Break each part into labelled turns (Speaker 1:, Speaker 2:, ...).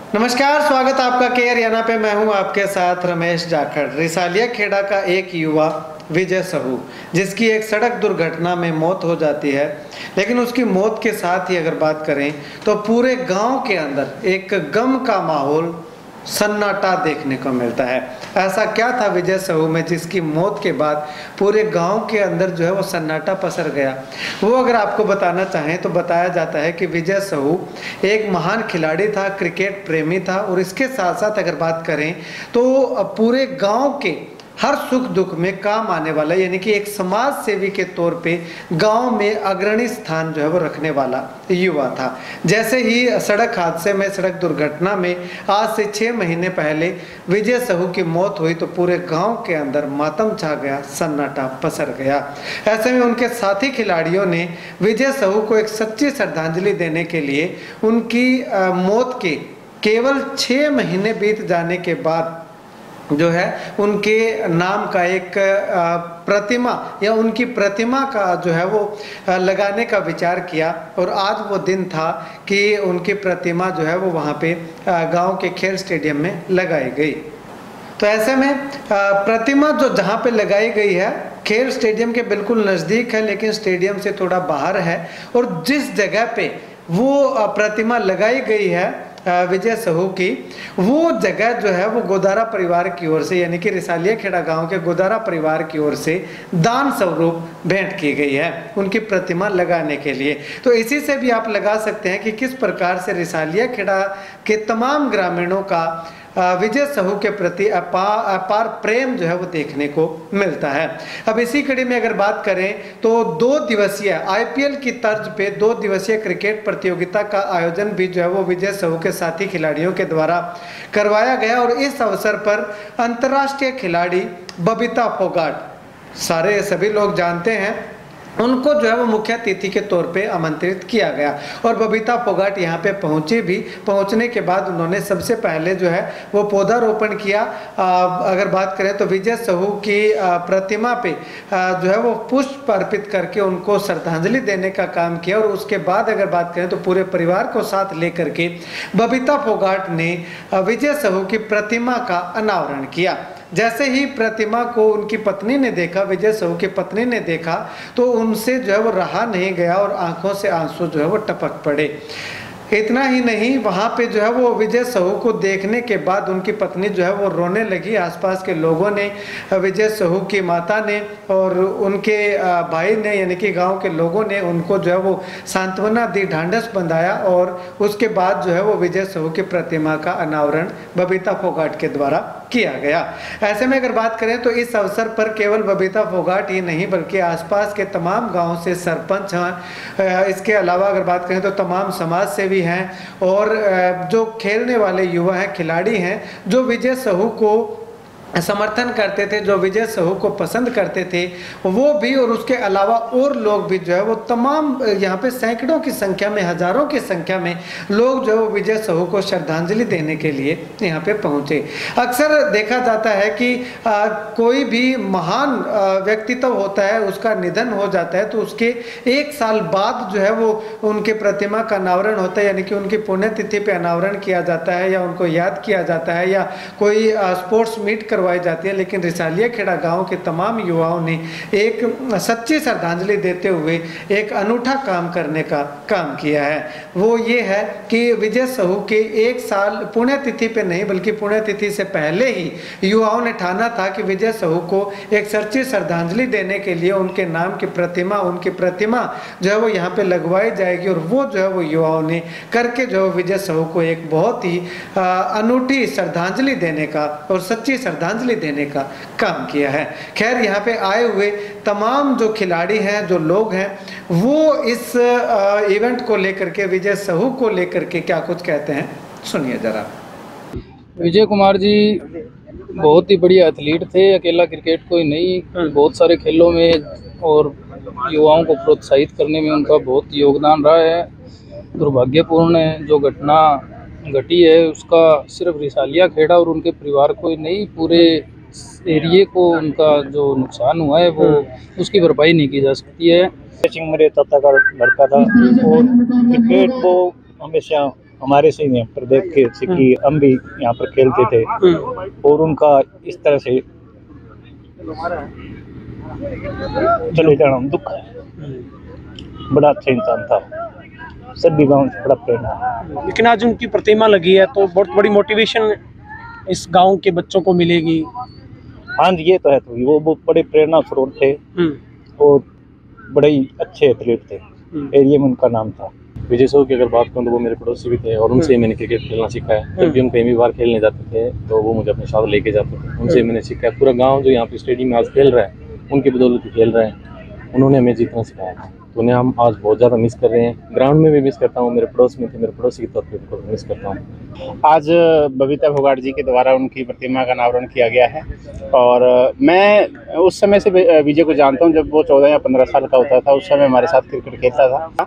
Speaker 1: नमस्कार, स्वागत आपका के हरियाणा पे। मैं हूं आपके साथ रमेश जाखड़। रिसालिया खेड़ा का एक युवा विजय सहू, जिसकी एक सड़क दुर्घटना में मौत हो जाती है, लेकिन उसकी मौत के साथ ही अगर बात करें तो पूरे गांव के अंदर एक गम का माहौल, सन्नाटा देखने को मिलता है। ऐसा क्या था विजय सहू में जिसकी मौत के बाद पूरे गांव के अंदर जो है वो सन्नाटा पसर गया? वो अगर आपको बताना चाहें तो बताया जाता है कि विजय सहू एक महान खिलाड़ी था, क्रिकेट प्रेमी था, और इसके साथ साथ अगर बात करें तो पूरे गांव के हर सुख दुख में काम आने वाला, यानी कि एक समाज सेवी के तौर पे गांव में अग्रणी स्थान जो है वो रखने वाला युवा था। जैसे ही सड़क हादसे में, सड़क दुर्घटना में आज से 6 महीने पहले विजय सहू की मौत हुई तो पूरे गांव के अंदर मातम छा गया, सन्नाटा पसर गया। ऐसे में उनके साथी खिलाड़ियों ने विजय सहू को एक सच्ची श्रद्धांजलि देने के लिए उनकी मौत के केवल 6 महीने बीत जाने के बाद जो है उनके नाम का एक प्रतिमा या उनकी प्रतिमा का जो है वो लगाने का विचार किया, और आज वो दिन था कि उनकी प्रतिमा जो है वो वहाँ पे गांव के खेल स्टेडियम में लगाई गई। तो ऐसे में प्रतिमा जो जहाँ पे लगाई गई है खेल स्टेडियम के बिल्कुल नज़दीक है, लेकिन स्टेडियम से थोड़ा बाहर है, और जिस जगह पे वो प्रतिमा लगाई गई है विजय सहू की, वो जगह जो है वो गोदारा परिवार की ओर से, यानी कि रिसालिया खेड़ा गांव के गोदारा परिवार की ओर से दान स्वरूप भेंट की गई है उनकी प्रतिमा लगाने के लिए। तो इसी से भी आप लगा सकते हैं कि किस प्रकार से रिसालिया खेड़ा के तमाम ग्रामीणों का विजय सहू के प्रति अपार प्रेम जो है वो देखने को मिलता है। अब इसी कड़ी में अगर बात करें तो 2 दिवसीय आईपीएल की तर्ज पे 2 दिवसीय क्रिकेट प्रतियोगिता का आयोजन भी जो है वो विजय सहू के साथी खिलाड़ियों के द्वारा करवाया गया, और इस अवसर पर अंतर्राष्ट्रीय खिलाड़ी बबीता फोगाट, सारे सभी लोग जानते हैं, उनको जो है वो मुख्य अतिथि के तौर पे आमंत्रित किया गया। और बबीता फोगाट यहाँ पे पहुँचे भी। पहुँचने के बाद उन्होंने सबसे पहले जो है वो पौधारोपण किया। अगर बात करें तो विजय सहू की प्रतिमा पे जो है वो पुष्प अर्पित करके उनको श्रद्धांजलि देने का काम किया, और उसके बाद अगर बात करें तो पूरे परिवार को साथ लेकर के बबीता फोगाट ने विजय सहू की प्रतिमा का अनावरण किया। जैसे ही प्रतिमा को उनकी पत्नी ने देखा, विजय सहू की पत्नी ने देखा, तो उनसे जो है वो रहा नहीं गया और आंखों से आंसू जो है वो टपक पड़े। इतना ही नहीं, वहाँ पे जो है वो विजय सहू को देखने के बाद उनकी पत्नी जो है वो रोने लगी। आसपास के लोगों ने, विजय सहू की माता ने और उनके भाई ने, यानी कि गांव के लोगों ने उनको जो है वो सांत्वना दी, ढांढस बंधाया, और उसके बाद जो है वो विजय सहू की प्रतिमा का अनावरण बबीता फोगाट के द्वारा किया गया। ऐसे में अगर बात करें तो इस अवसर पर केवल बबीता फोगाट ही नहीं बल्कि आसपास के तमाम गाँव से सरपंच हैं, इसके अलावा अगर बात करें तो तमाम समाज सेवी हैं, और जो खेलने वाले युवा हैं, खिलाड़ी हैं, जो विजय सहू को समर्थन करते थे, जो विजय सहू को पसंद करते थे, वो भी, और उसके अलावा और लोग भी जो है वो तमाम यहाँ पे सैकड़ों की संख्या में, हजारों की संख्या में लोग जो है विजय सहू को श्रद्धांजलि देने के लिए यहाँ पे पहुँचे। अक्सर देखा जाता है कि कोई भी महान व्यक्तित्व होता है, उसका निधन हो जाता है तो उसके 1 साल बाद जो है वो उनके प्रतिमा का अनावरण होता है, यानी कि उनकी पुण्यतिथि पे अनावरण किया जाता है, या उनको याद किया जाता है, या कोई स्पोर्ट्स मीट करवाई जाती है। लेकिन रिसालिया खेड़ा गांव के तमाम युवाओं ने एक सच्ची श्रद्धांजलि देते हुए एक अनूठा काम करने का काम किया है। वो ये है कि विजय सहू के 1 साल पुण्यतिथि पे नहीं बल्कि पुण्यतिथि से पहले ही युवाओं ने ठाना था कि विजय सहू को एक सच्ची श्रद्धांजलि देने के लिए उनके नाम की प्रतिमा, उनकी प्रतिमा जो है वो यहाँ पे लगवाई जाएगी, और वो जो है वो युवाओं ने करके जो विजय सहू को एक बहुत ही अनूठी श्रद्धांजलि देने का और सच्ची श्रद्धांजलि देने का काम किया है। खैर, यहाँ पे आए हुए तमाम जो खिलाड़ी हैं, जो लोग हैं, वो इस इवेंट को लेकर के, विजय सहू को लेकर के क्या कुछ कहते हैं, सुनिए जरा।
Speaker 2: विजय कुमार जी बहुत ही बढ़िया एथलीट थे, अकेला क्रिकेट को ही नहीं, बहुत सारे खेलों में और युवाओं को प्रोत्साहित करने में उनका बहुत योगदान रहा है। दुर्भाग्यपूर्ण जो घटना घटी है उसका सिर्फ रिसालिया खेड़ा और उनके परिवार को ही नहीं, पूरे एरिए को उनका जो नुकसान हुआ है वो उसकी भरपाई नहीं की जा सकती है।
Speaker 3: सिंह मेरे ताता का लड़का था और क्रिकेट को हमेशा हमारे से यहाँ पर देख के कि हम भी यहाँ पर खेलते थे और उनका इस तरह से चले जाना दुख है। बड़ा अच्छा इंसान था, सभी गांव से बड़ा प्रेम है।
Speaker 4: लेकिन आज उनकी प्रतिमा लगी है तो बहुत बड़ी मोटिवेशन इस गांव के बच्चों को मिलेगी।
Speaker 3: हाँ जी, ये तो है। तो वो बहुत बड़े प्रेरणा स्रोत थे और बड़े ही अच्छे एथलीट थे। एरिया में उनका नाम था।
Speaker 5: विजय साहू की अगर बात करूँ तो वो मेरे पड़ोसी भी थे और उनसे ही मैंने क्रिकेट खेलना सीखा है। जब भी हम कहीं भी बाहर खेलने जाते थे तो वो मुझे अपने साथ लेके जाते थे, उनसे मैंने सीखा है। पूरा गांव जो यहाँ पे स्टेडियम में आज खेल रहा है उनकी बदौलत ही खेल रहे हैं। उन्होंने हमें जीतना सिखाया था, तो उन्हें हम आज बहुत ज़्यादा मिस कर रहे हैं। ग्राउंड में भी मिस करता हूँ, मेरे पड़ोस में थे, मेरे पड़ोसी के तौर पर उनको मिस करता हूँ।
Speaker 6: आज बबीता फोगाट जी के द्वारा उनकी प्रतिमा का अनावरण किया गया है और मैं उस समय से विजय को जानता हूं, जब वो 14 या 15 साल का होता था। उस समय हमारे साथ क्रिकेट खेलता था।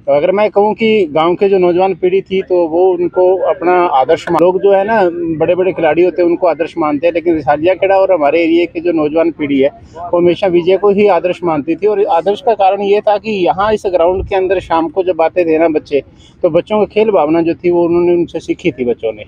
Speaker 6: तो अगर मैं कहूं कि गांव के जो नौजवान पीढ़ी थी तो वो उनको अपना आदर्श लोग जो है ना, बड़े बड़े खिलाड़ी होते हैं उनको आदर्श मानते हैं, लेकिन रिसालिया खेड़ा और हमारे एरिया के जो नौजवान पीढ़ी है वो हमेशा विजय को ही आदर्श मानती थी। और आदर्श का कारण ये था कि यहाँ इस ग्राउंड के अंदर शाम को जब आते थे ना बच्चे, तो बच्चों की खेल भावना जो थी वो उन्होंने उनसे सीखी थी बच्चों ने।